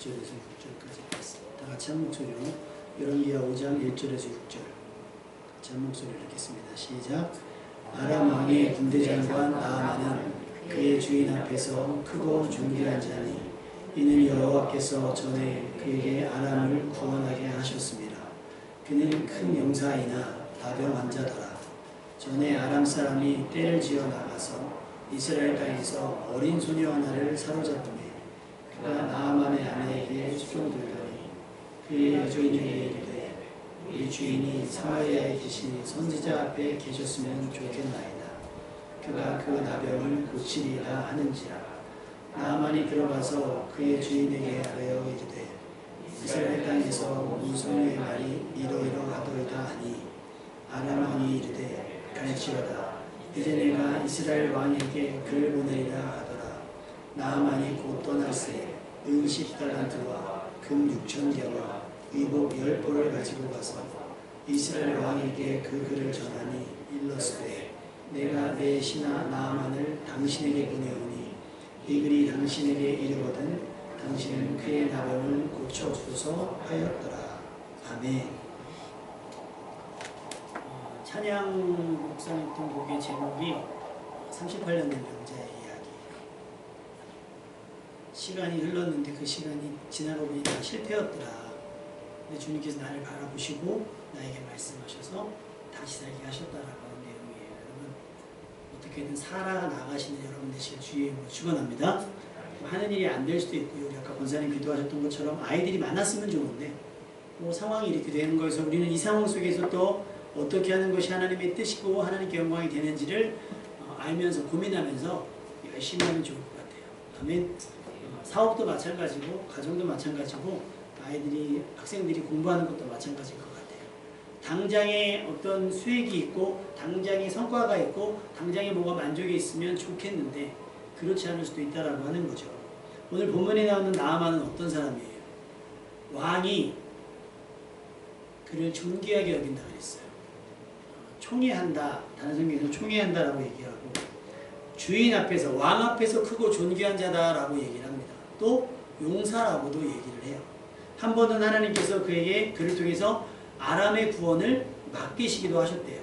1절에서 6절까지 봤습니다. 다 같이 한 목소리로 열왕기하 5장 1절에서 6절 같이 한 목소리로 읽겠습니다. 시작. 아람 왕의 군대장관 나아만은 그의 주인 앞에서 크고 존귀한 자니 이는 여호와께서 전에 그에게 아람을 구원하게 하셨습니다. 그는 큰 용사이나 다병 환자더라. 전에 아람 사람이 떼를 지어 나가서 이스라엘 땅에서 어린 소녀 하나를 사로잡으며 그가 나아만의 아내에게 수종들더니 그의 여주인에게 이르되 우리 주인이 사마리아에 계신 선지자 앞에 계셨으면 좋겠나이다. 그가 그 나병을 고치리라 하는지라. 나아만이 들어가서 그의 주인에게 아뢰어 이르되 이스라엘 땅에서 이 소녀의 말이 이러이러하도이다 하니 아람 왕이 이르되 갈지어다. 이제 내가 이스라엘 왕에게 글을 보내리라 하더라. 나아만이 곧 떠날새 은 10달란트와 금 6,000개와 의복 10벌을 가지고 가서 이스라엘 왕에게 그 글을 전하니 일렀으되 내가 내 신하 나아만을 당신에게 보내오니 이 글이 당신에게 이르거든 당신은 그의 나병을 고쳐주소서 하였더라. 아멘. 찬양 묵상했던 곡의 제목이 38년 된 병자의 이야기. 시간이 흘렀는데 그 시간이 지나고 보니 다 실패였더라. 근데 주님께서 나를 바라보시고 나에게 말씀하셔서 다시 살게 하셨다라고 하는 내용이에요. 여러분 어떻게든 살아나가시는 여러분 되시길 주의 이름으로 축원합니다. 하는 일이 안 될 수도 있고요. 우리 아까 권사님 기도하셨던 것처럼 아이들이 많았으면 좋은데 뭐 상황이 이렇게 되는 거에서 우리는 이 상황 속에서 또 어떻게 하는 것이 하나님의 뜻이고 하나님께 영광이 되는지를 알면서 고민하면서 열심히 하면 좋을 것 같아요. 아멘. 사업도 마찬가지고 가정도 마찬가지고 아이들이 학생들이 공부하는 것도 마찬가지일 것 같아요. 당장에 어떤 수익이 있고 당장에 성과가 있고 당장에 뭐가 만족이 있으면 좋겠는데 그렇지 않을 수도 있다라고 하는 거죠. 오늘 본문에 나오는 나아만은 어떤 사람이에요? 왕이 그를 존귀하게 여긴다 그랬어요. 총애한다. 다른 성경에서 총애한다라고 얘기하고 주인 앞에서 왕 앞에서 크고 존귀한 자다라고 얘기를 합니다. 또 용사라고도 얘기를 해요. 한 번은 하나님께서 그에게 그를 통해서 아람의 구원을 맡기시기도 하셨대요.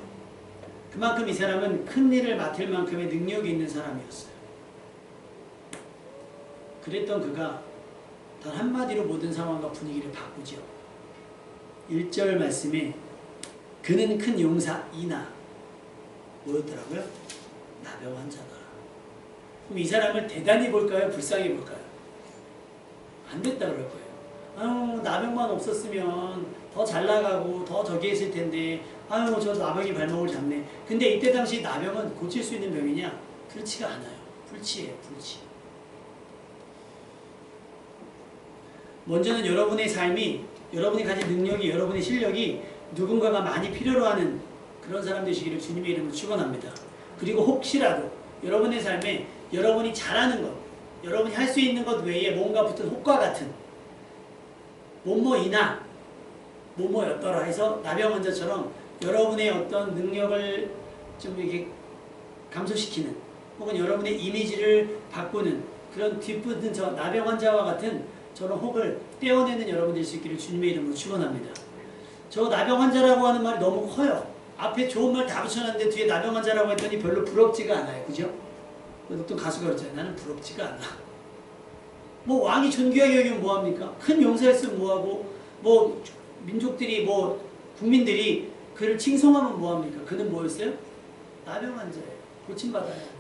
그만큼 이 사람은 큰 일을 맡을 만큼의 능력이 있는 사람이었어요. 그랬던 그가 단 한마디로 모든 상황과 분위기를 바꾸죠. 1절 말씀에 그는 큰 용사이나 뭐였더라고요? 나병 환자다. 그럼 이 사람을 대단히 볼까요? 불쌍히 볼까요? 안 됐다 그럴 거예요. 아유 나병만 없었으면 더 잘 나가고 더 저기 했을 텐데 아유 저 나병이 발목을 잡네. 근데 이때 당시 나병은 고칠 수 있는 병이냐? 그렇지가 않아요. 불치예요. 불치. 먼저는 여러분의 삶이 여러분이 가진 능력이 여러분의 실력이 누군가가 많이 필요로 하는 그런 사람 되시기를 주님의 이름으로 축원합니다. 그리고 혹시라도 여러분의 삶에 여러분이 잘하는 것 여러분이 할 수 있는 것 외에 뭔가 붙은 혹과 같은 뭐뭐이나 뭐뭐였더라 해서 나병 환자처럼 여러분의 어떤 능력을 좀 이렇게 감소시키는 혹은 여러분의 이미지를 바꾸는 그런 뒤붙은 저 나병 환자와 같은 저런 혹을 떼어내는 여러분 될 수 있기를 주님의 이름으로 축원합니다. 저 나병 환자라고 하는 말이 너무 커요. 앞에 좋은 말 다 붙여놨는데 뒤에 나병 환자라고 했더니 별로 부럽지가 않아요. 그죠? 어떤 가수가 그랬잖아요. 나는 부럽지가 않아. 뭐 왕이 존귀하게 여기면 뭐합니까? 큰 용사였으면 뭐하고 뭐 민족들이 뭐 국민들이 그를 칭송하면 뭐합니까? 그는 뭐였어요? 나병 환자예요. 고침받아요.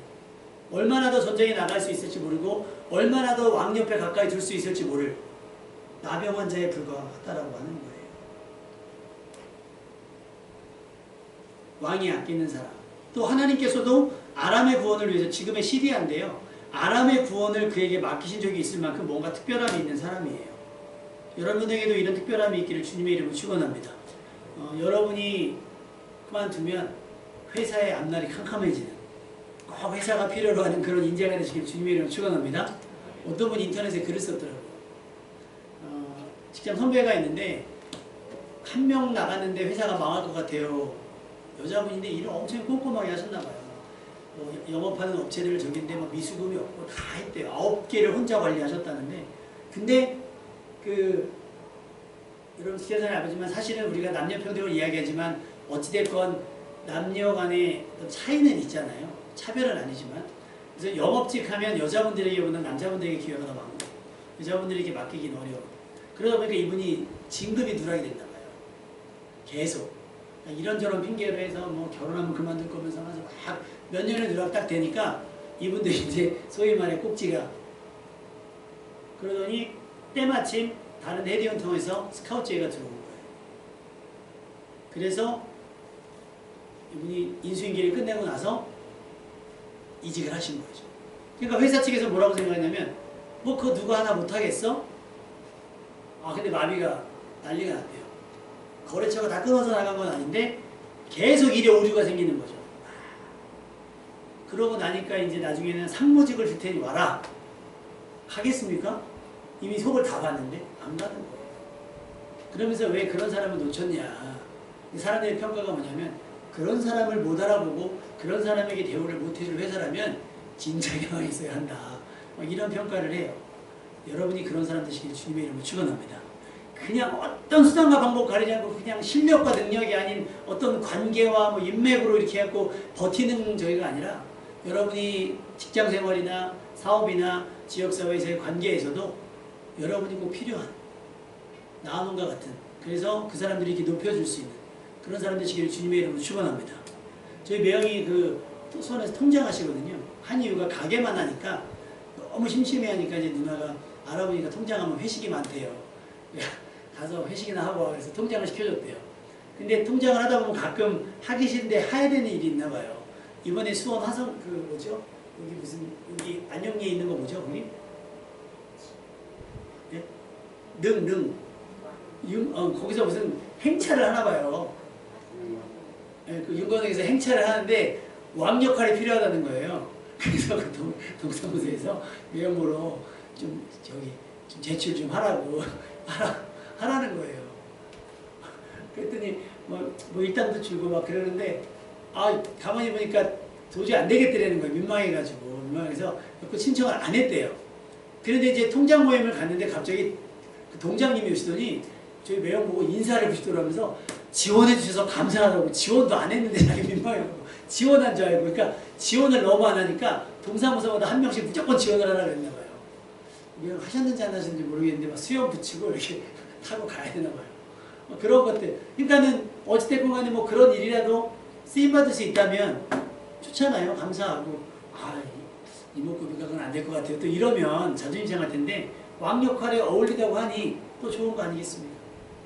얼마나 더 전쟁에 나갈 수 있을지 모르고 얼마나 더 왕 옆에 가까이 둘 수 있을지 모를 나병 환자에 불과하다라고 하는 거예요. 왕이 아끼는 사람. 또 하나님께서도 아람의 구원을 위해서 지금의 시리아인데요. 아람의 구원을 그에게 맡기신 적이 있을 만큼 뭔가 특별함이 있는 사람이에요. 여러분에게도 이런 특별함이 있기를 주님의 이름으로 축원합니다. 여러분이 그만두면 회사의 앞날이 캄캄해지는 꼭 회사가 필요로 하는 그런 인재가 되시길 주님의 이름으로 축원합니다. 어떤 분이 인터넷에 글을 썼더라고요. 직장 선배가 있는데 한 명 나갔는데 회사가 망할 것 같아요. 여자분인데 일을 엄청 꼼꼼하게 하셨나봐요. 영업하는 업체들을 저긴데 막 미수금이 없고 다 했대요. 9개를 혼자 관리하셨다는데 근데 여러분 스키자는 아버지만 사실은 우리가 남녀평등을 이야기하지만 어찌됐건 남녀 간의 차이는 있잖아요. 차별은 아니지만. 그래서 영업직 하면 여자분들에게보다 남자분들에게 기회가 더 많고 여자분들에게 맡기긴 어려워. 그러다 보니까 이분이 진급이 누락이 됐나 봐요. 계속. 이런저런 핑계로 해서 뭐 결혼하면 그만둘 거면서 막 몇 년을 누락 딱 되니까 이분들이 이제 소위 말해 꼭지가 그러더니 때마침 다른 헤드헌터에서 스카우트제의가 들어온 거예요. 그래서 이분이 인수인계를 끝내고 나서 이직을 하신 거죠. 그러니까 회사 측에서 뭐라고 생각했냐면 뭐 그거 누구 하나 못하겠어? 아 근데 마비가 난리가 났대요. 거래처가 다 끊어서 나간 건 아닌데 계속 일에 오류가 생기는 거죠. 그러고 나니까 이제 나중에는 상무직을 줄 테니 와라. 하겠습니까? 이미 속을 다 봤는데 안 가는 거예요. 그러면서 왜 그런 사람을 놓쳤냐. 사람들의 평가가 뭐냐면 그런 사람을 못 알아보고 그런 사람에게 대우를 못 해줄 회사라면 진작에 있어야 한다. 이런 평가를 해요. 여러분이 그런 사람 되시길 주님의 이름으로 축원합니다. 그냥 어떤 수단과 방법 가리지 않고 그냥 실력과 능력이 아닌 어떤 관계와 뭐 인맥으로 이렇게 해갖고 버티는 저희가 아니라 여러분이 직장생활이나 사업이나 지역사회에서의 관계에서도 여러분이 꼭 필요한 나아문과 같은 그래서 그 사람들이 이렇게 높여줄 수 있는 그런 사람 되시기를 주님의 이름으로 축원합니다. 저희 매형이 그 수원에서 통장하시거든요. 한 이유가 가게만 하니까 너무 심심해하니까 이제 누나가 알아보니까 통장하면 회식이 많대요. 가서 회식이나 하고 와 그래서 통장을 시켜줬대요. 근데 통장을 하다 보면 가끔 하기 싫은데 해야 되는 일이 있나 봐요. 이번에 수원 화성 그 뭐죠? 여기 무슨 여기 안영리에 있는 거 뭐죠? 거기? 네? 거기서 무슨 행차를 하나 봐요. 네, 그 윤건에서 행차를 하는데 왕 역할이 필요하다는 거예요. 그래서 그 동사무소에서 외형으로 좀 제출 좀 하라고 하라는 거예요. 그랬더니 뭐 일당도 주고 막 그러는데 가만히 보니까 도저히 안 되겠더라는 거예요. 민망해서 그 신청을 안 했대요. 그런데 이제 통장 모임을 갔는데 갑자기 그 동장님이 오시더니 저희 매형 보고 인사를 부시더라면서 지원해 주셔서 감사하다고 지원도 안 했는데 자기 민망해서 지원한 줄 알고 그러니까 지원을 너무 안 하니까 동사무소마다 한 명씩 무조건 지원을 하라고 했나 봐요. 이거 하셨는지 안 하셨는지 모르겠는데 막 수염 붙이고 이렇게 타고 가야 되나 봐요. 그런 것들. 그러니까는 어찌됐건 간에 뭐 그런 일이라도 쓰임받을 수 있다면 좋잖아요. 감사하고 이목구비가 그건 안 될 것 같아요. 또 이러면 자존심 상할 텐데 왕 역할에 어울리다고 하니 또 좋은 거 아니겠습니까?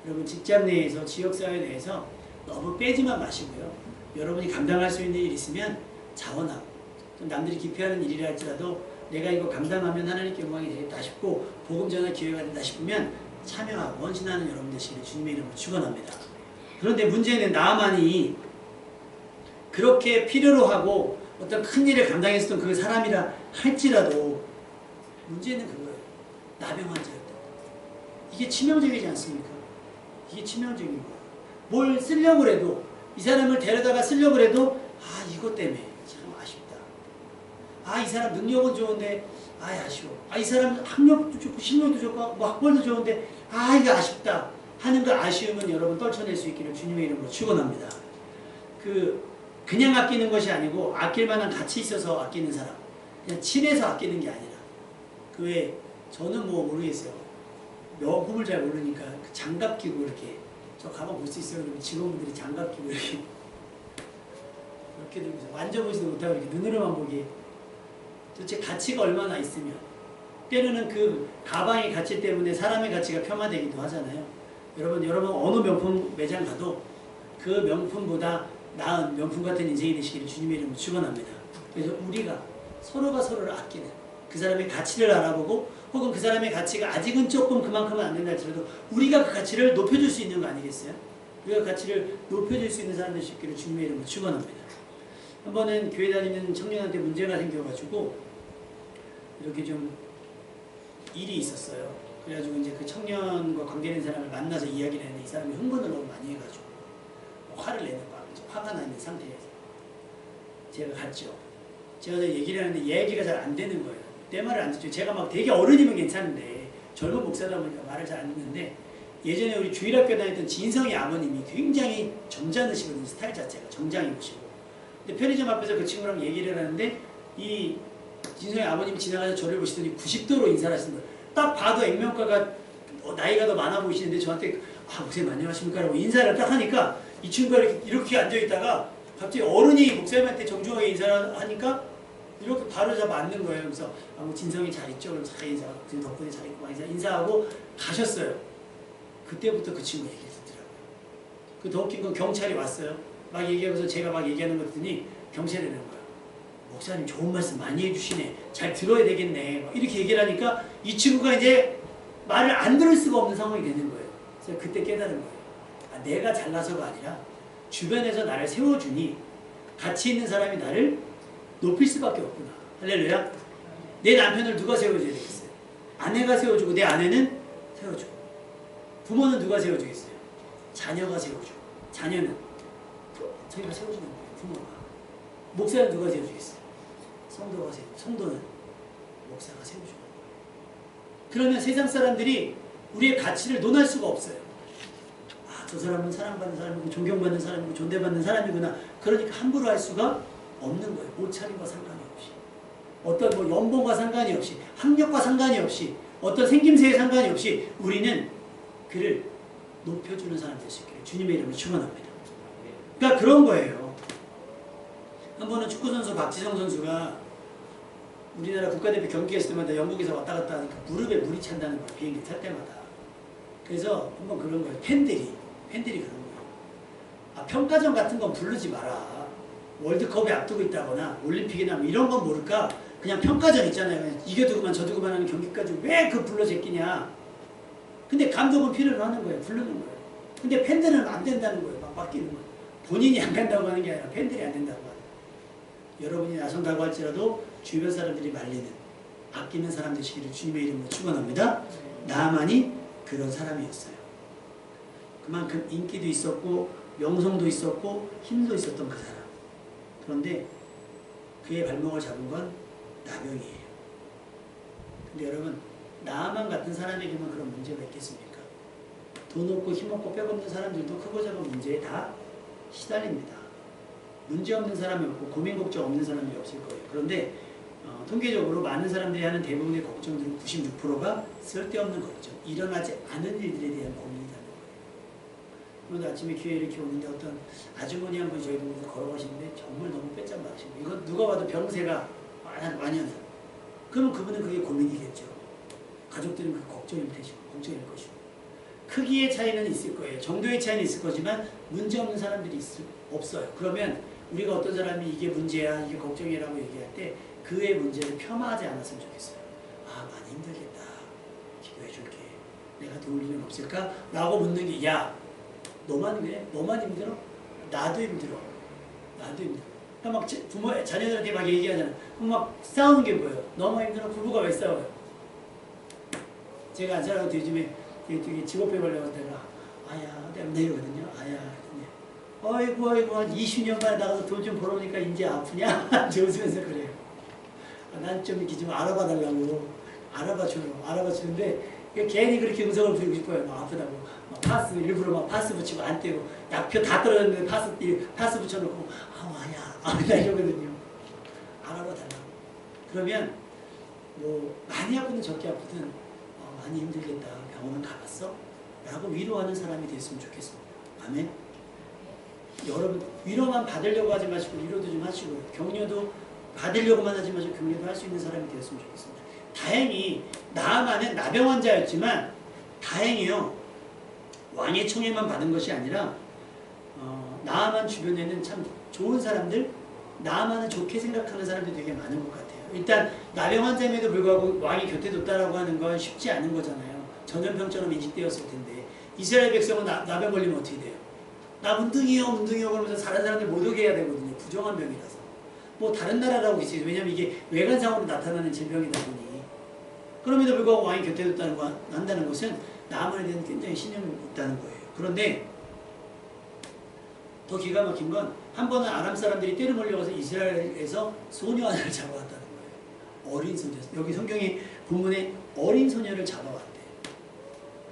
여러분 직장 내에서 지역사회 내에서 너무 빼지만 마시고요. 여러분이 감당할 수 있는 일이 있으면 자원하고 좀 남들이 기피하는 일이라 할지라도 내가 이거 감당하면 하나님께 영광이 되겠다 싶고 복음 전할 기회가 된다 싶으면 참여하고 헌신하는 여러분 되시기를 주님의 이름으로 축원합니다. 그런데 문제는 나아만이 그렇게 필요로 하고 어떤 큰 일을 감당했었던 그 사람이라 할지라도 문제는 그거예요. 나병 환자였다. 이게 치명적이지 않습니까? 이게 치명적인 거예요. 뭘 쓰려고 해도 이 사람을 데려다가 쓰려고 해도 이것 때문에 참 아쉽다. 이 사람 능력은 좋은데 아쉬워. 이 사람 학력도 좋고 실력도 좋고 뭐 학벌도 좋은데 이게 아쉽다 하는 그 아쉬움은 여러분 떨쳐낼 수 있기를 주님의 이름으로 축원합니다. 그냥 아끼는 것이 아니고 아낄 만한 가치 있어서 아끼는 사람, 그냥 친해서 아끼는 게 아니라 그 외에 저는 뭐 모르겠어요. 명품을 잘 모르니까 그 장갑 끼고 이렇게 저 가방 볼 수 있어요. 직원분들이 장갑 끼고 이렇게 들고서 만져보지도 못하고 이렇게 눈으로만 보기 도대체 가치가 얼마나 있으면 때로는 그 가방의 가치 때문에 사람의 가치가 폄하되기도 하잖아요. 여러분 어느 명품 매장 가도 그 명품보다 나은 명품 같은 인생이 되시기를 주님의 이름으로 축원합니다. 그래서 우리가 서로가 서로를 아끼는 그 사람의 가치를 알아보고 혹은 그 사람의 가치가 아직은 조금 그만큼은 안 된다 할지라도 우리가 그 가치를 높여줄 수 있는 거 아니겠어요? 우리가 가치를 높여줄 수 있는 사람 되시기를 주님의 이름으로 축원합니다. 한 번은 교회 다니는 청년한테 문제가 생겨가지고 이렇게 좀 일이 있었어요. 그래가지고 이제 그 청년과 관계된 사람을 만나서 이야기를 했는데 이 사람이 흥분을 너무 많이 해가지고 화를 내는 거야. 화가 나 있는 상태에서 제가 갔죠. 제가 얘기를 하는데 얘기가 잘 안 되는 거예요. 내 말을 안 듣죠. 제가 막 되게 어른이면 괜찮은데 젊은 목사다 보니까 말을 잘 안 듣는데 예전에 우리 주일학교 다녔던 진성이 아버님이 굉장히 점잖으시거든요. 스타일 자체가 정장이시고. 근데 편의점 앞에서 그 친구랑 얘기를 하는데 이 진성이 아버님이 지나가서 저를 보시더니 90도로 인사를 하시는 거예요. 딱 봐도 액면가가 나이가 더 많아 보이시는데 저한테 목사님 안녕하십니까 라고 인사를 딱 하니까 이 친구가 이렇게 앉아있다가 갑자기 어른이 목사님한테 정중하게 인사를 하니까 이렇게 바로 잡아 앉는 거예요. 그래서 진성이 잘 있죠? 그럼 잘 인사하고 덕분에 잘 있고 인사하고 가셨어요. 그때부터 그 친구 얘기를 듣더라고요. 그 더 웃긴 건 경찰이 왔어요. 막 얘기하면서 제가 막 얘기하는 거 듣더니 경찰이 오는 거예요. 목사님 좋은 말씀 많이 해주시네. 잘 들어야 되겠네. 막 이렇게 얘기를 하니까 이 친구가 이제 말을 안 들을 수가 없는 상황이 되는 거예요. 그래서 그때 깨달은 거예요. 내가 잘나서가 아니라 주변에서 나를 세워주니 같이 있는 사람이 나를 높일 수밖에 없구나. 할렐루야. 내 남편을 누가 세워줘야 되겠어요? 아내가 세워주고 내 아내는 세워주고 부모는 누가 세워주겠어요? 자녀가 세워주고 자녀는 저희가 세워주는 거예요. 부모가. 목사는 누가 세워주겠어요? 성도가 세워주고 성도는 목사가 세워주고. 그러면 세상 사람들이 우리의 가치를 논할 수가 없어요. 저 사람은 사랑받는 사람이고 존경받는 사람이고 존대받는 사람이구나. 그러니까 함부로 할 수가 없는 거예요. 옷차림과 상관이 없이. 어떤 연봉과 상관이 없이 학력과 상관이 없이 어떤 생김새에 상관이 없이 우리는 그를 높여주는 사람 될 수 있기를 주님의 이름으로 축원합니다. 그러니까 그런 거예요. 한 번은 축구선수 박지성 선수가 우리나라 국가대표 경기했을 때마다 영국에서 왔다 갔다 하니까 무릎에 물이 찬다는 거예요. 비행기 탈 때마다. 그래서 한번 그런 거예요. 팬들이 그런 거예요. 평가전 같은 건 부르지 마라. 월드컵에 앞두고 있다거나 올림픽이나 뭐 이런 건 모를까 그냥 평가전 있잖아요. 그냥 이겨도 그만 저도 그만 하는 경기까지 왜 그 불러 제끼냐. 근데 감독은 필요로 하는 거예요. 부르는 거예요. 근데 팬들은 안 된다는 거예요. 막 맡기는 거예요. 본인이 안 간다고 하는 게 아니라 팬들이 안 된다고 하는 거예요. 여러분이 나선다고 할지라도 주변 사람들이 말리는 아끼는 사람 되시기를 주님의 이름으로 축원합니다. 나만이 그런 사람이었어요. 그만큼 인기도 있었고 명성도 있었고 힘도 있었던 그 사람. 그런데 그의 발목을 잡은 건 나병이에요. 근데 여러분 나만 같은 사람에게만 그런 문제가 있겠습니까? 돈 없고 힘 없고 뼈 없는 사람들도 크고 작은 문제에 다 시달립니다. 문제 없는 사람이 없고 고민 걱정 없는 사람이 없을 거예요. 그런데 통계적으로 많은 사람들이 하는 대부분의 걱정들은 96%가 쓸데없는 걱정, 일어나지 않은 일들에 대한 고민이라는 거예요. 오늘 아침에 교회에 이렇게 오는데 어떤 아주머니 한 분이 저희 동네에서 걸어가시는데 정말 너무 빼짝 마시고 이건 누가 봐도 병세가 많이 한 사람. 그러면 그분은 그게 고민이겠죠. 가족들은 그 걱정일 것이고 크기의 차이는 있을 거예요. 정도의 차이는 있을 거지만 문제 없는 사람들이 없어요. 그러면 우리가 어떤 사람이 이게 문제야, 이게 걱정이라고 얘기할 때 그의 문제를 폄하하지 않았으면 좋겠어요. 많이 힘들겠다. 기도해줄게. 내가 도울 일은 없을까? 라고 묻는 게 야, 너만 그래? 너만 힘들어? 나도 힘들어. 나도 힘들어. 그러니까 막 자녀들한테 막 얘기하잖아. 그럼 막 싸우는 게 뭐예요? 너무 힘들어? 부부가 왜 싸워요? 제가 안살하고 뒤집에 되게 직업병 걸려서 내가 내리거든요. 아이고 한 20년 만에 나가서 돈 좀 벌어오니까 이제 아프냐? 저 웃으면서 그래요. 난 좀 이렇게 좀 알아봐 달라고 알아봐 주는데 괜히 그렇게 음성을 부리고 싶어요. 막 아프다고 파스 일부러 막 파스 붙이고 안 떼고 약표 다 떨어졌는데 파스 붙여놓고 아야 이러거든요. 알아봐 달라고. 그러면 뭐 많이 아프든 적게 아프든 많이 힘들겠다. 병원은 가봤어? 라고 위로하는 사람이 됐으면 좋겠습니다. 아멘. 여러분 위로만 받으려고 하지 마시고 위로도 좀 하시고요. 격려도 받으려고만 하지 마시고 격려도 할 수 있는 사람이 되었으면 좋겠습니다. 다행히 나아만은 나병 환자였지만 다행히요. 왕의 총애만 받은 것이 아니라 나아만 주변에는 참 좋은 사람들, 나아만은 좋게 생각하는 사람들이 되게 많은 것 같아요. 일단 나병 환자임에도 불구하고 왕이 곁에 뒀다라고 하는 건 쉽지 않은 거잖아요. 전염병처럼 인식되었을 텐데 이스라엘 백성은 나병 걸리면 어떻게 돼요? 나 문둥이요 그러면서 다른 사람들 못 오게 해야 되거든요. 부정한 병이라서. 뭐 다른 나라라고 계시죠. 왜냐면 이게 외관상으로 나타나는 질병이다 보니. 그럼에도 불구하고 왕이 곁에 한다는 것은 나아만에 대한 굉장히 신임이 있다는 거예요. 그런데 더 기가 막힌 건 한 번은 아람 사람들이 때려 몰려가서 이스라엘에서 소녀 하나를 잡아왔다는 거예요. 어린 소녀. 여기 성경의 본문에 어린 소녀를 잡아왔대.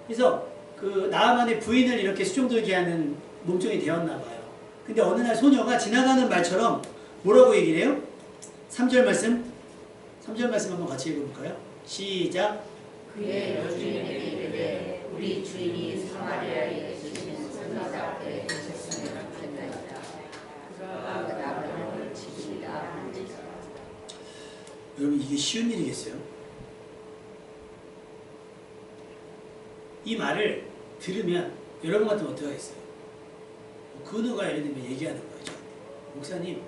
그래서 그 나아만의 부인을 이렇게 수종돌게 하는 몸종이 되었나 봐요. 근데 어느 날 소녀가 지나가는 말처럼 뭐라고 얘기를 해요? 3절 말씀 3절 말씀 한번 같이 읽어볼까요? 시작. 그의 여주인에게 이르되 우리 주인이 사마리아에 계시는 선지자 앞에 계셨으면 좋겠나이다. 그가 나를 지키리라 하니라. 여러분 이게 쉬운 일이겠어요? 이 말을 들으면 여러분 같으면 어떻게 하겠어요? 근우가 예를 들면 얘기하는 거예요. 저한테. 목사님,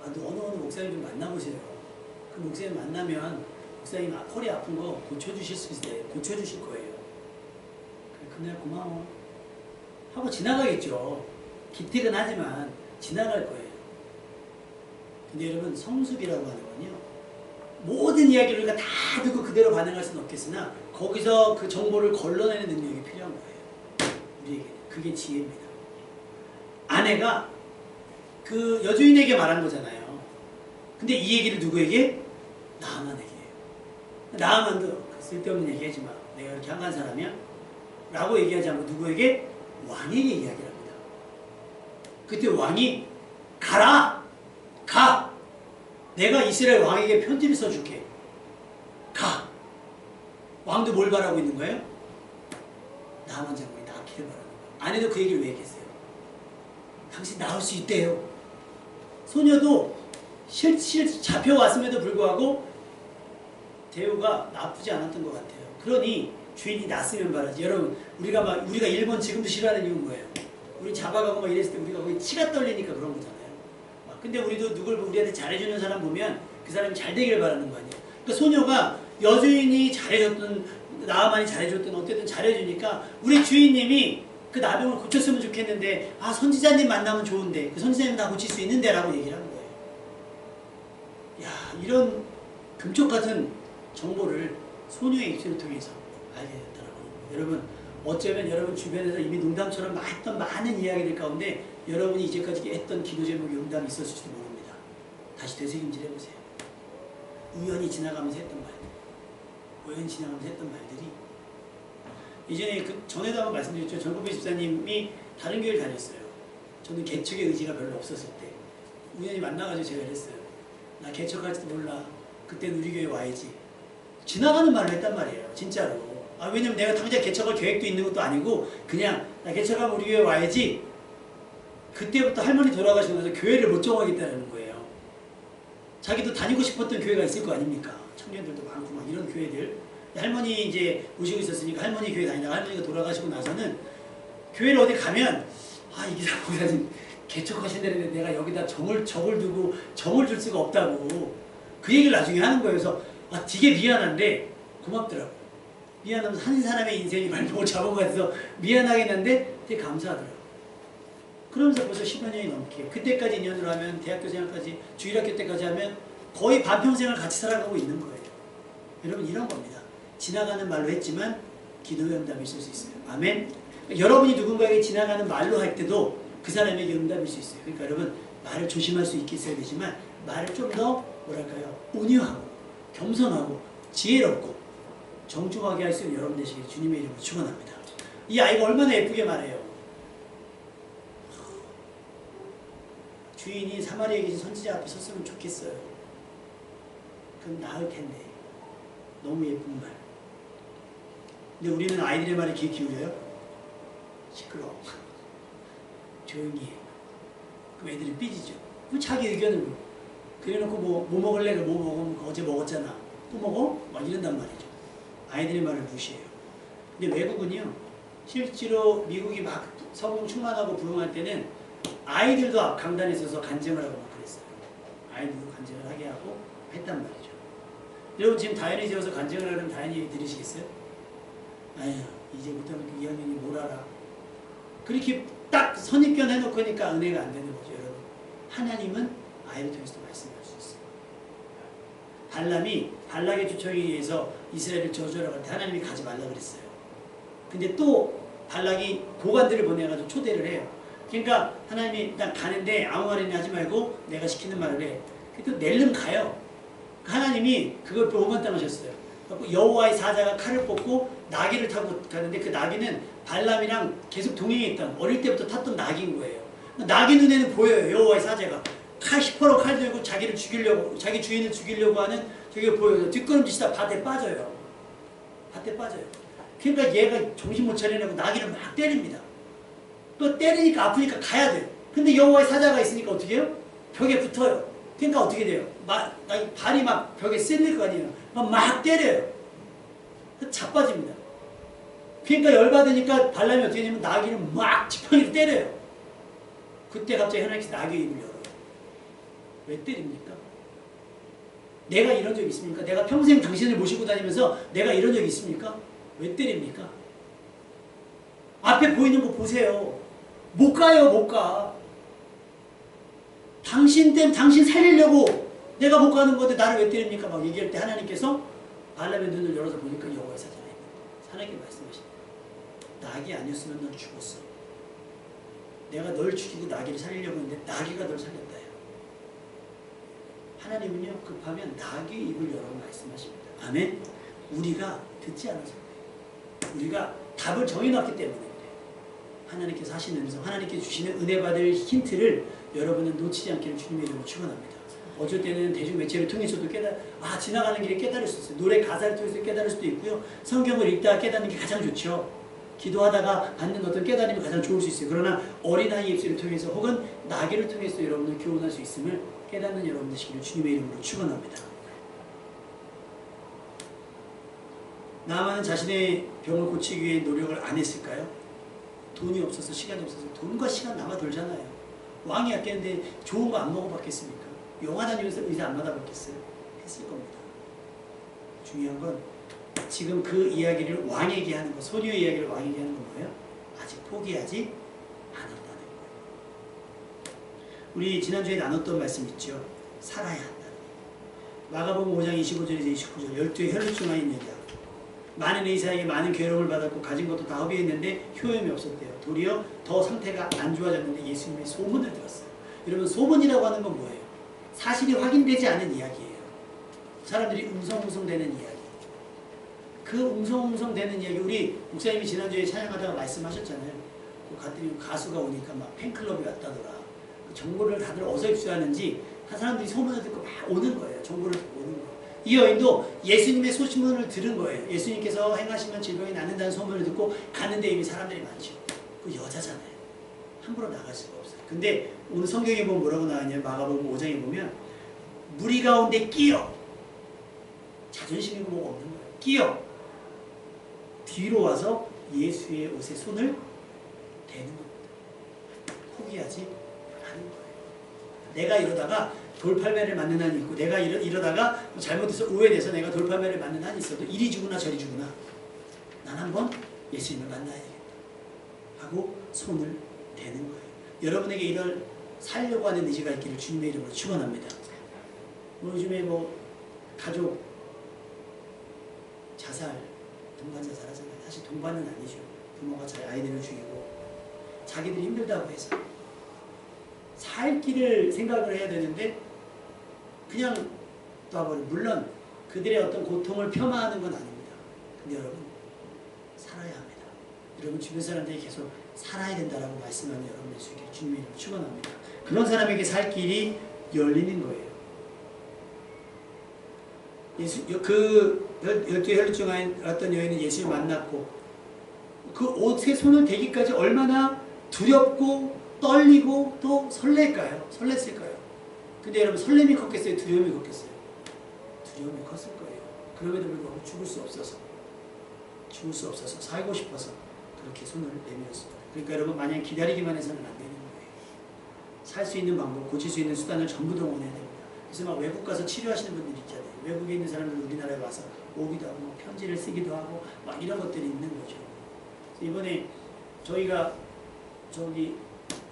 어느 목사님 좀 만나보세요. 그 목사님 만나면 목사님 허리 아픈 거 고쳐주실 수 있어요. 고쳐주실 거예요. 그래, 그날 고마워 하고 지나가겠죠. 기특은 하지만 지나갈 거예요. 근데 여러분 성숙이라고 하는 건요, 모든 이야기를 우리가 다 듣고 그대로 반응할 수는 없겠으나 거기서 그 정보를 걸러내는 능력이 필요한 거예요. 우리에게는. 그게 지혜입니다. 아내가 그 여주인에게 말한 거잖아요. 근데 이 얘기를 누구에게? 나아만에게. 나아만도 쓸데없는 얘기하지 마. 내가 이렇게 한간 사람이야? 라고 얘기하지 않고 누구에게? 왕에게 이야기를 합니다. 그때 왕이 가라! 가! 내가 이스라엘 왕에게 편지를 써줄게. 가! 왕도 뭘 바라고 있는 거예요? 나아만 장군이 낳기를 바라는 거예요. 아내도 그 얘기를 왜 했겠어요? 당신 낳을 수 있대요. 소녀도 잡혀왔음에도 불구하고 대우가 나쁘지 않았던 것 같아요. 그러니 주인이 낳았으면 바라지. 여러분 우리가 일본 지금도 싫어하는 이유는 뭐예요? 우리 잡아가고 막 이랬을 때 우리가 거의 치가 떨리니까 그런 거잖아요. 근데 우리도 우리한테 잘해주는 사람 보면 그 사람이 잘 되기를 바라는 거 아니에요. 그러니까 소녀가 여주인이 잘해줬든 나아만이 잘해줬든 어쨌든 잘해주니까 우리 주인님이 그 나병을 고쳤으면 좋겠는데 선지자님 만나면 좋은데 그 선지자님 다 고칠 수 있는데 라고 얘기를 하는 거예요. 야, 이런 금쪽 같은 정보를 소녀의 입술을 통해서 알게 됐더라고요. 여러분 어쩌면 여러분 주변에서 이미 농담처럼 했던 많은 이야기들 가운데 여러분이 이제까지 했던 기도 제목이 응답이 있었을지도 모릅니다. 다시 되새김질 해보세요. 우연히 지나가면서 했던 말들, 우연히 지나가면서 했던 말들이 이전에 전에도 한번 말씀드렸죠. 전국배 집사님이 다른 교회를 다녔어요. 저는 개척의 의지가 별로 없었을 때 우연히 만나가지고 제가 이랬어요. 나 개척할지도 몰라. 그땐 우리 교회 와야지. 지나가는 말을 했단 말이에요. 진짜로. 왜냐면 내가 당장 개척할 계획도 있는 것도 아니고 그냥 나 개척하면 우리 교회 와야지. 그때부터 할머니 돌아가시고 나서 교회를 못 정하겠다는 거예요. 자기도 다니고 싶었던 교회가 있을 거 아닙니까? 청년들도 많고 막 이런 교회들. 할머니 이제 모시고 있었으니까 할머니 교회 다니다가 할머니가 돌아가시고 나서는 교회를 어디 가면 이기사 목사님 개척하신다는데 내가 여기다 적을 두고 정을 줄 수가 없다고 그 얘기를 나중에 하는 거예요. 그래서 되게 미안한데 고맙더라고. 미안하면서 한 사람의 인생이 발목을 잡은 것 같아서 미안하긴 한데 되게 감사하더라고. 그러면서 벌써 10여 년이 넘게 그때까지 인연으로 하면 대학교 생활까지 주일학교 때까지 하면 거의 반평생을 같이 살아가고 있는 거예요. 여러분 이런 겁니다. 지나가는 말로 했지만 기도의 응답이 있을 수 있어요. 아멘. 여러분이 누군가에게 지나가는 말로 할 때도 그 사람에게 응답일 수 있어요. 그러니까 여러분 말을 조심할 수 있겠어야 되지만 말을 좀 더 뭐랄까요? 온유하고 겸손하고 지혜롭고 정중하게 할 수 있는 여러분 되시길 주님의 이름으로 축원합니다. 이 아이가 얼마나 예쁘게 말해요. 주인이 사마리아에 계신 선지자 앞에 섰으면 좋겠어요. 그럼 나을 텐데. 너무 예쁜 말. 근데 우리는 아이들의 말에 귀 기울여요? 시끄러워. 조용히 해. 그럼 애들이 삐지죠. 그럼 자기 의견을 그래놓고 뭐 먹을래? 뭐 먹어? 어제 먹었잖아. 또 먹어? 막 이런단 말이죠. 아이들의 말을 무시해요. 근데 외국은요, 실제로 미국이 막 성공 충만하고 부흥할 때는 아이들도 강단에 서서 간증을 하고 막 그랬어요. 아이들도 간증을 하게 하고 했단 말이죠. 여러분 지금 다현이 지어서 간증을 하면 다현이 들으시겠어요? 아휴, 이제부터는 그 2학년이 뭘 알아. 그렇게 딱 선입견 해놓고니까 은혜가 안 되는 거죠, 여러분. 하나님은 아이를 통해서 말씀할 수 있어요. 발람이 발락의 초청에 의해서 이스라엘을 저주하라고 할 때 하나님이 가지 말라 그랬어요. 근데 또 발락이 고관들을 보내가지고 초대를 해요. 그러니까 하나님이 일단 가는데 아무 말이나 하지 말고 내가 시키는 말을 해. 또 낼름 가요. 하나님이 그걸 오만당하셨어요. 여호와의 사자가 칼을 뽑고 나귀를 타고 가는데 그 나귀는 발람이랑 계속 동행했던 어릴 때부터 탔던 나귀인 거예요. 나귀 눈에는 보여요. 여호와의 사자가 칼 시퍼러 칼 들고 자기를 죽이려고 자기 주인을 죽이려고 하는 저게 보여요. 뒷걸음질치다 밭에 빠져요. 밭에 빠져요. 그러니까 얘가 정신 못 차리려고 나귀를 막 때립니다. 또 때리니까 아프니까 가야 돼요. 근데 여호와의 사자가 있으니까 어떻게 해요? 벽에 붙어요. 그러니까 어떻게 돼요? 발이 막 벽에 쓸릴 거 아니에요. 막 때려요. 자빠집니다. 그러니까 열받으니까 발람이 어떻게 되냐면 나귀를 막 지팡이로 때려요. 그때 갑자기 하나님께서 나귀의 입을 열어요. 왜 때립니까? 내가 이런 적이 있습니까? 내가 평생 당신을 모시고 다니면서 내가 이런 적이 있습니까? 왜 때립니까? 앞에 보이는 거 보세요. 못 가요, 못 가. 당신 살리려고 내가 못 가는 건데 나를 왜 때립니까? 막 얘기할 때 하나님께서 발람의 눈을 열어서 보니까 여호와의 사자가 있는 거예요. 하나님께 말씀하십니다. 나귀 아니었으면 넌 죽었어. 내가 널 죽이고 나귀를 살리려고 했는데 나귀가 널 살렸다. 하나님은요 급하면 나귀의 입을 열어 말씀하십니다. 아멘. 우리가 듣지 않아서 우리가 답을 정해놨기 때문에 그래요. 하나님께서 하시는 음성, 하나님께서 주시는 은혜 받을 힌트를 여러분은 놓치지 않기를 주님의 이름으로 축원합니다. 어쩔 때는 대중매체를 통해서도 지나가는 길에 깨달을 수 있어요. 노래 가사를 통해서 깨달을 수도 있고요. 성경을 읽다가 깨닫는 게 가장 좋죠. 기도하다가 받는 어떤 깨달음이 가장 좋을 수 있어요. 그러나 어린아이 입술을 통해서 혹은 나귀를 통해서 여러분을 교훈할 수 있음을 깨닫는 여러분 되시기를 주님의 이름으로 축원합니다. 나아만은 자신의 병을 고치기 위해 노력을 안 했을까요? 돈이 없어서 시간이 없어서 돈과 시간 남아 돌잖아요. 왕이 아꼈는데 좋은 거 안 먹어봤겠습니까? 영화 다니면서 의사 안 받아봤겠어요? 했을 겁니다. 중요한 건 지금 그 이야기를 왕에게 하는 거, 소녀의 이야기를 왕에게 하는 건 뭐예요? 아직 포기하지 않았다는 거예요. 우리 지난주에 나눴던 말씀 있죠? 살아야 한다는 거예요. 마가복음 5장 25절에서 29절 12의 혈루증 아인 여자 많은 의사에게 많은 괴로움을 받았고 가진 것도 다 허비했는데 효험이 없었대요. 도리어 더 상태가 안 좋아졌는데 예수님의 소문을 들었어요. 여러분 소문이라고 하는 건 뭐예요? 사실이 확인되지 않은 이야기예요. 사람들이 웅성웅성대는 이야기. 그 웅성웅성대는 이야기 우리 목사님이 지난주에 찬양하다가 말씀하셨잖아요. 갔더니 가수가 오니까 막 팬클럽이 왔다더라. 정보를 다들 어디서 입수하는지 사람들이 소문을 듣고 막 오는 거예요. 정보를 듣고 오는 거예요. 이 여인도 예수님의 소문을 들은 거예요. 예수님께서 행하시면 질병이 낫는다는 소문을 듣고 가는데 이미 사람들이 많죠. 그 여자잖아요. 함부로 나갈 수가 없어요. 근데 오늘 성경에 보면 뭐라고 나왔냐면 마가복음 5장에 보면 무리 가운데 끼어 자존심이고 뭐가 없는 거예요. 끼어 뒤로 와서 예수의 옷에 손을 대는 겁니다. 포기하지 않은 거예요. 내가 이러다가 돌팔매를 맞는 한이 있고 내가 이러다가 잘못해서 오해돼서 내가 돌팔매를 맞는 한이 있어도 이리 주구나 저리 주구나 난 한번 예수님을 만나야겠다 하고 손을 대는 거예요. 여러분에게 이런 살려고 하는 의지가 있기를 주님의 이름으로 축원합니다. 요즘에 가족 자살, 동반 자살하잖아요. 사실 동반은 아니죠. 부모가 자기 아이들을 죽이고 자기들이 힘들다고 해서 살 길을 생각을 해야 되는데 그냥 놔버려. 물론 그들의 어떤 고통을 폄하하는 건 아닙니다. 근데 여러분 살아야 합니다. 여러분 주변 사람들이 계속 살아야 된다라고 말씀하는 여러분의 수에게 주님의 이름을 축원합니다. 그런 사람에게 살 길이 열리는 거예요. 그 12 혈루증 어떤 여인은 예수를 만났고 그 옷에 손을 대기까지 얼마나 두렵고 떨리고 또 설렜을까요? 근데 여러분 설렘이 컸겠어요? 두려움이 컸겠어요? 두려움이 컸을 거예요. 그럼에도 불구하고 죽을 수 없어서 살고 싶어서 그렇게 손을 내밀었어요. 그러니까 여러분 마냥 기다리기만 해서는 안 되는 거예요. 살 수 있는 방법, 고칠 수 있는 수단을 전부 동원해야 됩니다. 그래서 막 외국 가서 치료하시는 분들 있잖아요. 외국에 있는 사람들 우리나라에 와서 오기도 하고 편지를 쓰기도 하고 막 이런 것들이 있는 거죠. 이번에 저희가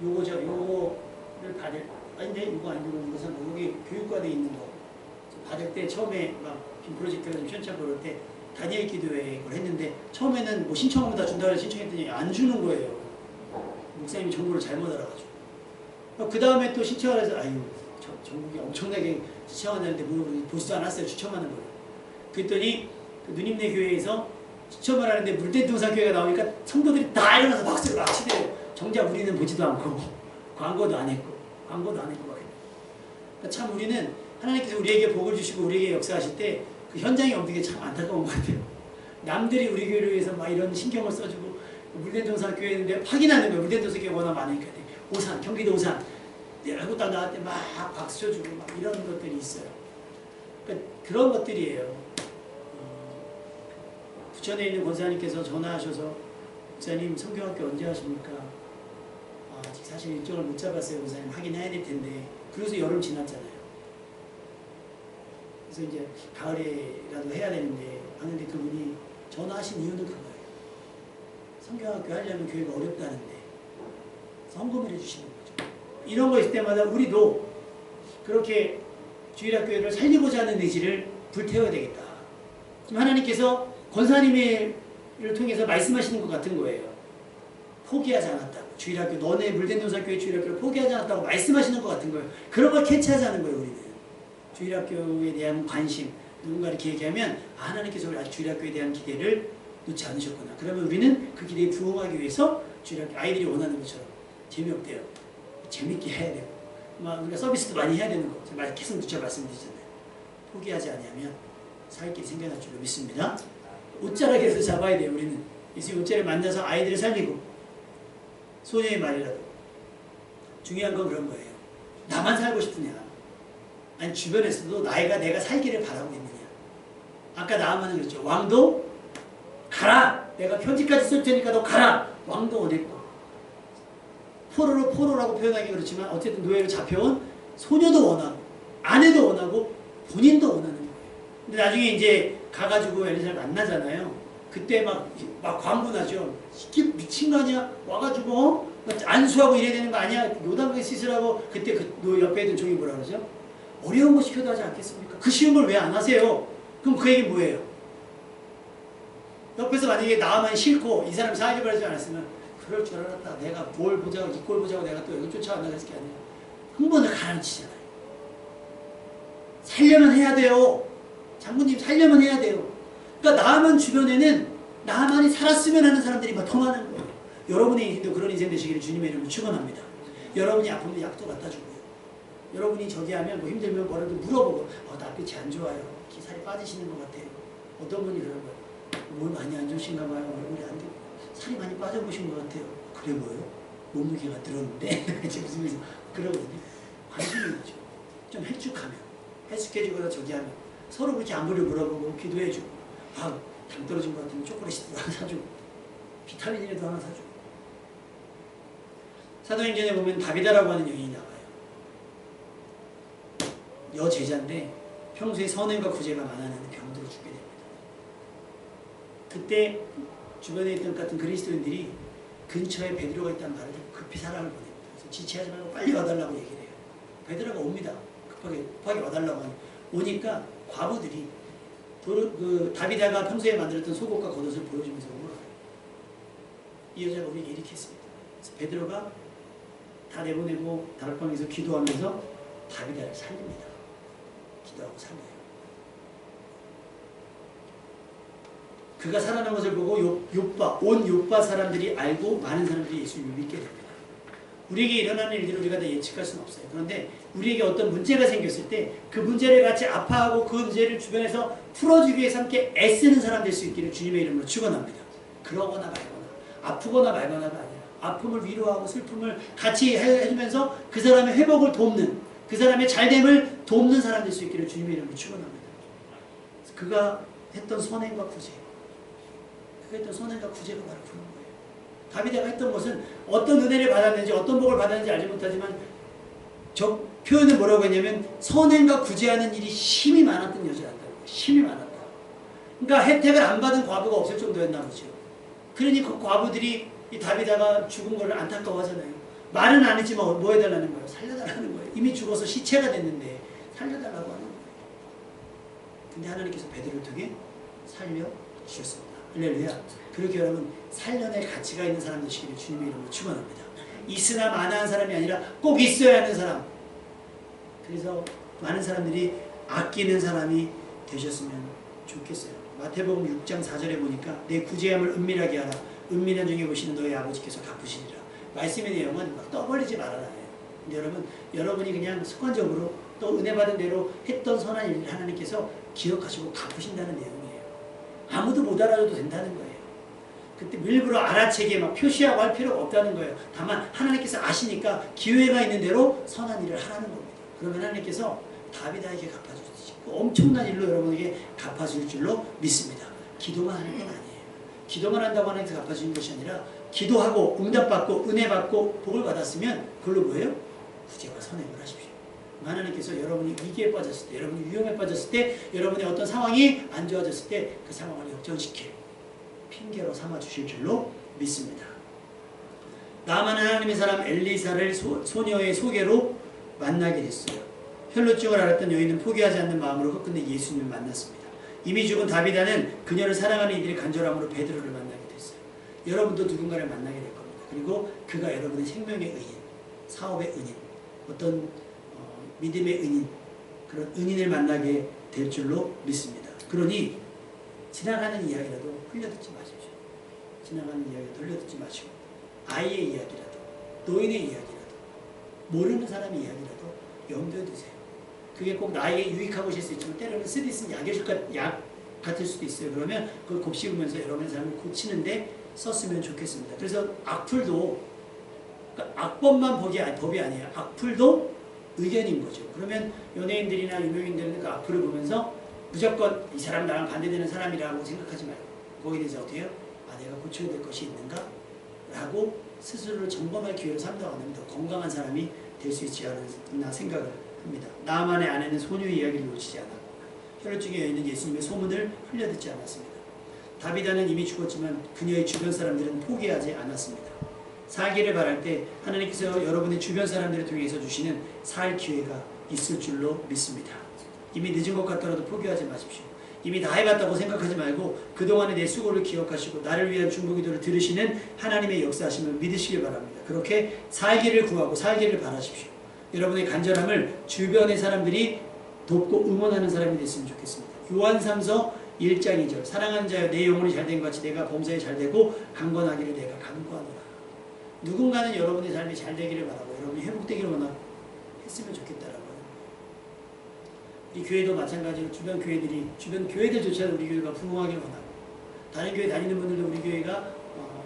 요거를 받을 이거 아니고 무슨 여기 교육과대 있는 거 받을 때 처음에 막 빔 프로젝트가 좀 시원찮고 그럴 때 다니엘 기도회 그걸 했는데 처음에는 신청하면 다 준다고 신청했더니 안 주는 거예요. 목사님이 정보를 잘못 알아가지고 그 다음에 또 신청을 해서 전국이 엄청나게 신청한다는데 보지도 않았어요. 추첨하는 거예요. 그랬더니 그 누님네 교회에서 시험을 하는데 물대동사교회가 나오니까 성도들이 다 일어나서 박수를 막 치대요. 정작 우리는 보지도 않고 광고도 안 했고 막 그러니까 참 우리는 하나님께서 우리에게 복을 주시고 우리에게 역사하실 때 그 현장이 없는 게 참 안타까운 것 같아요. 남들이 우리 교회를 위해서 막 이런 신경을 써주고 물대동사교회인데 확인하는 거예요. 물대동사교회가 워낙 많으니까 오산, 경기도 오산 외국 딱 나갈 때 막 박수 쳐주고 막 이런 것들이 있어요. 그러니까 그런 것들이에요. 부천에 있는 권사님께서 전화하셔서 목사님 성경학교 언제 하십니까? 아직 사실 일정을 못 잡았어요. 권사님 확인해야 될 텐데. 그래서 여름 지났잖아요. 그래서 이제 가을에라도 해야 되는데 하는데 그분이 전화하신 이유는 그거예요. 성경학교 하려면 교회가 어렵다는데 헌금을 해주시는 거죠. 이런 거 있을 때마다 우리도 그렇게 주일학교를 살리고자 하는 의지를 불태워야 되겠다. 지금 하나님께서 권사님을 통해서 말씀하시는 것 같은 거예요. 포기하지 않았다고. 주일학교, 너네 물대동사교회 주일학교를 포기하지 않았다고 말씀하시는 것 같은 거예요. 그런 걸 캐치하자는 거예요, 우리는. 주일학교에 대한 관심, 누군가 이렇게 얘기하면 하나님께서 우리 주일학교에 대한 기대를 놓지 않으셨구나. 그러면 우리는 그 기대에 부응하기 위해서 주일학교 아이들이 원하는 것처럼 재미없대요. 재밌게 해야 되고 막 우리가 서비스도 많이 해야 되는 거. 제가 계속 누차 말씀드리잖아요. 포기하지 않으면 살 길이 생겨날 줄로 믿습니다. 옷자락에서 잡아야 돼요. 우리는 예수님 옷자락에 만나서 아이들을 살리고 소녀의 말이라도 중요한 건 그런 거예요. 나만 살고 싶으냐? 아니 주변에서도 내가 살기를 바라고 있느냐? 아까 나아만은 그랬죠. 왕도 가라. 내가 편지까지 쓸 테니까 너 가라. 왕도 원했고 포로라고 표현하기 그렇지만 어쨌든 노예로 잡혀온 소녀도 원하고 아내도 원하고 본인도 원하는 거예요. 근데 나중에 이제 가가지고 엘리사를 만나잖아요. 그때 막 광분하죠. 미친 거 아니야? 와가지고 안수하고 이래야 되는 거 아니야? 요단강에 씻으라고. 그때 그 옆에 있던 종이 뭐라 그러죠? 어려운 거 시켜도 하지 않겠습니까? 그 쉬운 걸 왜 안 하세요? 그럼 그 얘기 뭐예요? 옆에서 만약에 나만 싫고 이 사람 사회를 하지 않았으면 그럴 줄 알았다. 내가 뭘 보자고 이 꼴 보자고 내가 또 여기 쫓아간다고 했을 게 아니라 한 번을 가라앉히잖아요. 살려면 해야 돼요. 장군님 살려면 해야 돼요. 그러니까 나만 주변에는 나만이 살았으면 하는 사람들이 막 더 많은 거예요. 여러분의 인생도 그런 인생 되시기를 주님의 이름으로 축원합니다. 여러분이 아프면 약도 갖다 주고요. 여러분이 저기 하면 뭐 힘들면 뭐라도 물어보고 나 끝이 안 좋아요. 살이 빠지시는 것 같아요. 어떤 분이 그런 거예요. 뭘 많이 안 좋으신가 봐요. 얼굴이 안 되고 살이 많이 빠져보신 것 같아요. 그래 보여요? 몸무게가 늘었는데 무슨 그러거든요. 관심이 있죠. 좀 헬쭉하면 헬쑥해지거나 저기 하면 서로 그렇게 안부를 물어보고 기도해주고 당 떨어진 것 같으면 초콜릿도 하나 사주고 비타민이라도 하나 사주고. 사도행전에 보면 다비다라고 하는 여인이 나와요. 여제자인데 평소에 선행과 구제가 많았는데 병들어 죽게 됩니다. 그때 주변에 있던 같은 그리스도인들이 근처에 베드로가 있다는 말을 듣고 급히 사람을 보냅니다. 그래서 지체하지 말고 빨리 와달라고 얘기를 해요. 베드로가 옵니다. 급하게 와달라고 하니 오니까 과부들이 다비다가 평소에 만들었던 속옷과 겉옷을 보여주면서 울어요. 이 여자가 우리에게 이렇게 했습니다. 그래서 베드로가 다 내보내고 다락방에서 기도하면서 다비다를 살립니다. 기도하고 살려요. 그가 살아난 것을 보고 온 요빠 사람들이 알고 많은 사람들이 예수님을 믿게 됩니다. 우리에게 일어나는 일들을 우리가 다 예측할 수는 없어요. 그런데 우리에게 어떤 문제가 생겼을 때 그 문제를 같이 아파하고 그 문제를 주변에서 풀어주기 위해서 함께 애쓰는 사람 될 수 있기를 주님의 이름으로 축원합니다. 그러거나 말거나 아프거나 말거나가 아니라 아픔을 위로하고 슬픔을 같이 해주면서 그 사람의 회복을 돕는 그 사람의 잘됨을 돕는 사람 될 수 있기를 주님의 이름으로 축원합니다. 그가 했던 선행과 구제 그가 했던 선행과 구제가 바로 그런 거예요. 다비다가 했던 것은 어떤 은혜를 받았는지 어떤 복을 받았는지 알지 못하지만 저 표현을 뭐라고 했냐면 선행과 구제하는 일이 심히 많았던 여자였다는 거예요. 심히 많았다. 그러니까 혜택을 안 받은 과부가 없을 정도였나 보죠. 그러니 그 과부들이 이 다비다가 죽은 걸 안타까워하잖아요. 말은 안 했지만 뭐 해달라는 거예요? 살려달라는 거예요. 이미 죽어서 시체가 됐는데 살려달라고 하는 거예요. 근데 하나님께서 베드로를 통해 살려주셨습니다. 할렐루야. 그렇게 여러분 살려낼 가치가 있는 사람 되시기를 주님의 이름으로 축원합니다. 있으나 마나한 사람이 아니라 꼭 있어야 하는 사람. 그래서 많은 사람들이 아끼는 사람이 되셨으면 좋겠어요. 마태복음 6장 4절에 보니까 내 구제함을 은밀하게 하라. 은밀한 중에 보시는 너희 아버지께서 갚으시리라. 말씀의 내용은 막 떠벌리지 말아라. 근데 여러분이 그냥 습관적으로 또 은혜 받은 대로 했던 선한 일을 하나님께서 기억하시고 갚으신다는 내용이에요. 아무도 못 알아줘도 된다는 거예요. 그때 일부러 알아채게 막 표시하고 할 필요가 없다는 거예요. 다만 하나님께서 아시니까 기회가 있는 대로 선한 일을 하라는 겁니다. 그러면 하나님께서 다윗에게 갚아주시지 엄청난 일로 여러분에게 갚아줄 줄로 믿습니다. 기도만 하는 건 아니에요. 기도만 한다고 하나님께서 갚아주는 것이 아니라 기도하고 응답받고 은혜 받고 복을 받았으면 그걸로 뭐예요? 구제와 선행을 하십시오. 하나님께서 여러분이 위기에 빠졌을 때, 여러분이 위험에 빠졌을 때, 여러분의 어떤 상황이 안 좋아졌을 때 그 상황을 역전시킬 핑계로 삼아주실 줄로 믿습니다. 나아만 하나님의 사람 엘리사를 소녀의 소개로 만나게 됐어요. 혈루증을 앓았던 여인은 포기하지 않는 마음으로 끝끝내 예수님을 만났습니다. 이미 죽은 다비다는 그녀를 사랑하는 이들의 간절함으로 베드로를 만나게 됐어요. 여러분도 누군가를 만나게 될 겁니다. 그리고 그가 여러분의 생명의 은인, 사업의 은인, 어떤 믿음의 은인, 그런 은인을 만나게 될 줄로 믿습니다. 그러니 지나가는 이야기라도 흘려듣지 마십시오. 지나가는 이야기라도 흘려듣지 마시고 아이의 이야기라도 노인의 이야기라도 모르는 사람의 이야기라도 염두에 두세요. 그게 꼭 나에게 유익하고 있을 수 있지만 때로는 쓰디쓴 약 같을 수도 있어요. 그러면 그걸 곱씹으면서 여러분의 삶을 고치는데 썼으면 좋겠습니다. 그래서 악플도 그러니까 악법만 법이 아니에요. 악플도 의견인 거죠. 그러면 연예인들이나 유명인들은 그 악플을 보면서 무조건 이 사람 나랑 반대되는 사람이라고 생각하지 말고 거기에 대해서 어떻게 해요? 아, 내가 고쳐야 될 것이 있는가? 라고 스스로를 점검할 기회를 삼다가면 더 건강한 사람이 될 수 있지 않나 생각을 합니다. 나만의 아내는 소녀의 이야기를 놓치지 않았고 혈루증에 여인은 예수님의 소문을 흘려듣지 않았습니다. 다비다는 이미 죽었지만 그녀의 주변 사람들은 포기하지 않았습니다. 살기를 바랄 때 하나님께서 여러분의 주변 사람들을 통해서 주시는 살 기회가 있을 줄로 믿습니다. 이미 늦은 것 같더라도 포기하지 마십시오. 이미 다 해봤다고 생각하지 말고 그동안의 내 수고를 기억하시고 나를 위한 중보기도를 들으시는 하나님의 역사하심을 믿으시길 바랍니다. 그렇게 살기를 구하고 살기를 바라십시오. 여러분의 간절함을 주변의 사람들이 돕고 응원하는 사람이 됐으면 좋겠습니다. 요한 3서 1장 2절 사랑하는 자여 내 영혼이 잘된 것 같이 내가 범사에 잘되고 강건하기를 내가 간구하노라. 누군가는 여러분의 삶이 잘되기를 바라고 여러분이 회복되기를 원하고 했으면 좋겠다라고 합니다. 이 교회도 마찬가지로 주변 교회들조차도 우리 교회가 부흥하기를 원하고 다른 교회 다니는 분들도 우리 교회가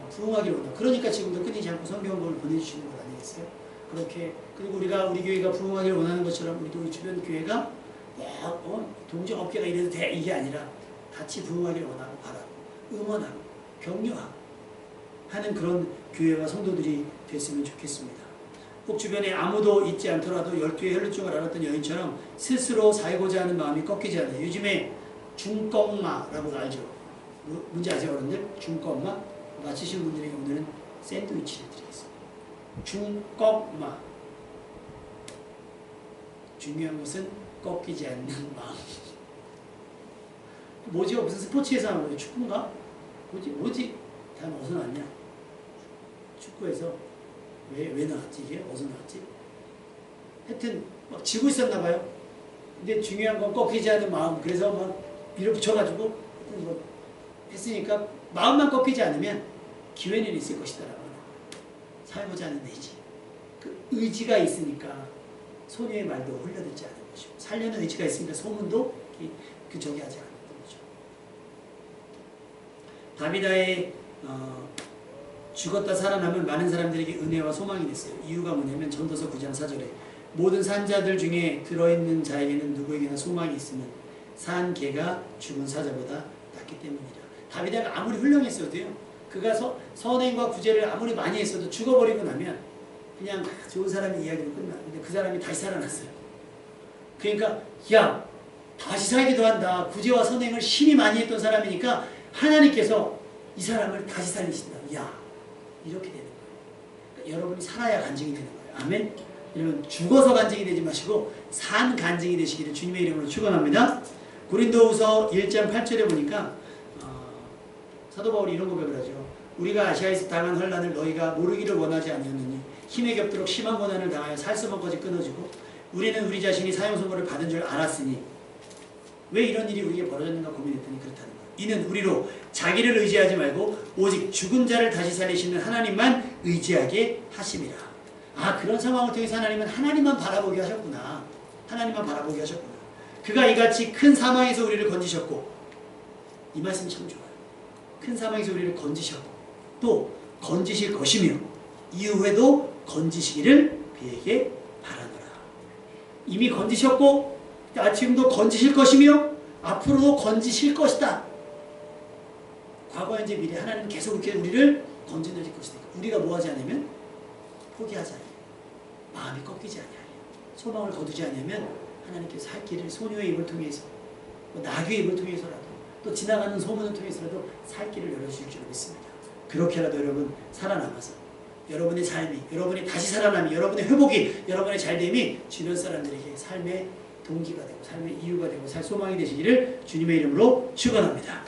부흥하기를 원하고 그러니까 지금도 끊이지 않고 성경을 보내주시는 것 아니겠어요? 그렇게 그리고 우리 교회가 부흥하기를 원하는 것처럼 우리도 우리 주변 교회가 동종업계가 이래도 돼 이게 아니라 같이 부흥하기를 원하고 바라고 응원하고 격려하고 하는 그런 교회와 성도들이 됐으면 좋겠습니다. 꼭 주변에 아무도 있지 않더라도 12의 혈루증을 앓았던 여인처럼 스스로 살고자 하는 마음이 꺾이지 않아요. 요즘에 중꺾마라고 알죠? 뭔지 아세요, 어른들? 중꺾마? 맞히신 분들에게 오늘은 샌드위치를 드리겠습니다. 중꺾마. 중요한 것은 꺾이지 않는 마음. 뭐지? 무슨 스포츠에서 하는 거예요? 축구인가? 뭐지? 다음 어디서 나왔냐? 축구에서 왜 나왔지 이게? 어디서 나왔지? 하여튼 막 지고 있었나 봐요. 근데 중요한 건 꺾이지 않는 마음. 그래서 막 밀어붙여가지고 뭐 했으니까 마음만 꺾이지 않으면 기회는 있을 것이다라고 하는 살고자 하는 의지. 그 의지가 있으니까 소녀의 말도 흘려듣지 않은 것이고 살려는 의지가 있으니까 소문도 하지 않았던 거죠. 다비다의 죽었다 살아남은 많은 사람들에게 은혜와 소망이 됐어요. 이유가 뭐냐면 전도서 9장 4절에 모든 산자들 중에 들어있는 자에게는 누구에게나 소망이 있으면 산 개가 죽은 사자보다 낫기 때문이라. 다비다가 아무리 훌륭했어도요. 그가 선행과 구제를 아무리 많이 했어도 죽어버리고 나면 그냥 좋은 사람의 이야기로 끝나. 근데 그 사람이 다시 살아났어요. 그러니까 야 다시 살기도 한다. 구제와 선행을 심히 많이 했던 사람이니까 하나님께서 이 사람을 다시 살리신다. 야 이렇게 되는 거예요. 그러니까 여러분이 살아야 간증이 되는 거예요. 아멘. 여러분 죽어서 간증이 되지 마시고 산 간증이 되시기를 주님의 이름으로 축원합니다. 고린도후서 1장 8절에 보니까 사도 바울이 이런 고백을 하죠. 우리가 아시아에서 당한 환난을 너희가 모르기를 원하지 아니었느니 힘에 겹도록 심한 고난을 당하여 살수만까지 끊어지고 우리는 우리 자신이 사형 선고를 받은 줄 알았으니 왜 이런 일이 우리에게 벌어졌는가 고민했더니 그렇다는 거예요. 이는 우리로 자기를 의지하지 말고 오직 죽은 자를 다시 살리시는 하나님만 의지하게 하심이라. 아, 그런 상황을 통해서 하나님은 하나님만 바라보게 하셨구나. 하나님만 바라보게 하셨구나. 그가 이같이 큰 사망에서 우리를 건지셨고, 이 말씀이 참 좋아요. 큰 사망에서 우리를 건지셨고 또 건지실 것이며 이후에도 건지시기를 그에게 바라노라. 이미 건지셨고 지금도 건지실 것이며 앞으로도 건지실 것이다. 과거, 현재, 미래 하나님은 계속 이렇게 우리를 건져내실 것이다. 우리가 뭐하지 않으면 포기하지 않으면 마음이 꺾이지 않으면 소망을 거두지 않으면 하나님께서 할 길을 소녀의 입을 통해서 나귀의 입을 통해서라도 또 지나가는 소문을 통해서라도 살 길을 열어주실 줄 믿습니다. 그렇게라도 여러분 살아남아서 여러분의 삶이, 여러분이 다시 살아남이, 여러분의 회복이, 여러분의 잘됨이 주변 사람들에게 삶의 동기가 되고 삶의 이유가 되고 살 소망이 되시기를 주님의 이름으로 축원합니다.